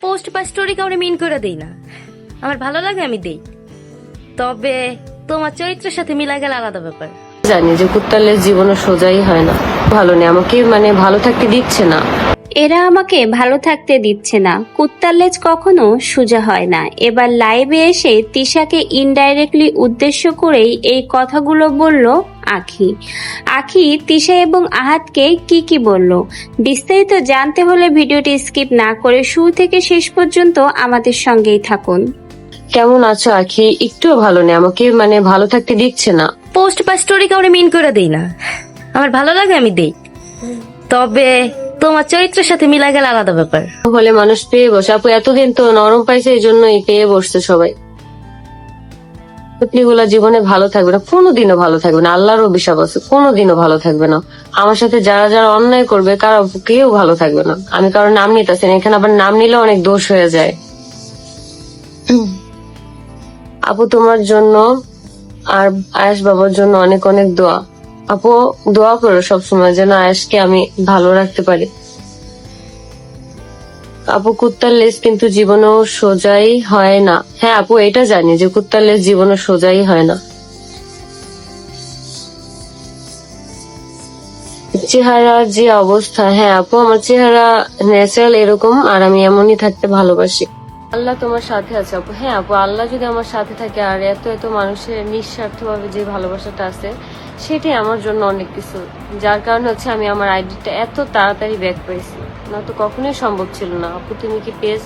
Post বা story কাউরে মিন করে দেই না, আমার ভালো লাগে আমি দেই, তবে তোমার চরিত্রের সাথে মিলা গেলে আলাদা ব্যাপার। জানি যে কুত্তালের জীবনে সোজাই হয় না, ভালো নেই, আমাকে ভালো থাকতে দিচ্ছে না। এরা আমাকে ভালো থাকতে দিচ্ছে না, কুত্তার লেজ কখনো সোজা হয় না। এবার লাইভে এসে তিশাকে ইনডাইরেক্টলি উদ্দেশ্য করেই এই কথাগুলো বলল আখি। আখি তিশা এবং আহাতকে কি বলল বিস্তারিত জানতে হলে ভিডিওটি স্কিপ না করে শুরু থেকে শেষ পর্যন্ত আমাদের সঙ্গেই থাকুন। কেমন আছো আখি? একটুও ভালো নেই, আমাকে ভালো থাকতে দিচ্ছে না। পোস্ট বা স্টোরি কাউরে মিন করে দেই না, আমার ভালো লাগে আমি দেই, তবে তোমার চরিত্রের সাথে মিলা গেলে আলাদা ব্যাপার। হলে মানুষ পেয়ে বসে। আপু এতদিন তো নরম পাইছে, এই জন্যই পেয়ে বসছে সবাই। গুলা জীবনে ভালো থাকবে না, কোনোদিনও ভালো থাকবে না, আল্লাহর অভিশাপ আছে, কোনোদিনও ভালো থাকবে না। আমার সাথে যারা যারা অন্যায় করবে কারো কেউ ভালো থাকবে না। আমি কারোর নাম নিতেছি না, এখানে আবার নাম নিলে অনেক দোষ হয়ে যায়। আপু তোমার জন্য আর আয়েশ বাবার জন্য অনেক অনেক দোয়া। আপু দোয়া করো সবসময় যেন আয়েশকে আমি ভালো রাখতে পারি। আপু কুত্তার লেজ কিন্তু জীবনেও সোজাই হয় না। হ্যাঁ আপু এটা জানি যে কুত্তার লেজ জীবনে সোজাই হয় না। চেহারার যে অবস্থা, হ্যাঁ আপু আমার চেহারা ন্যাচারাল এরকম, আর আমি এমনই থাকতে ভালোবাসি। আল্লাহ তোমার সাথে আছে আপু। হ্যাঁ আপু আল্লাহ যদি আমার সাথে থাকে, আর এত এত মানুষের নিঃস্বার্থ ভাবে যে ভালোবাসাটা আছে, সেটাই আমার জন্য অনেক কিছু। যার কারণে আমি আমার আইডিটা এত তাড়াতাড়ি ব্যাক পাইছি, না তো কখনোই সম্ভব ছিল না। আপু তুমি কি পেজ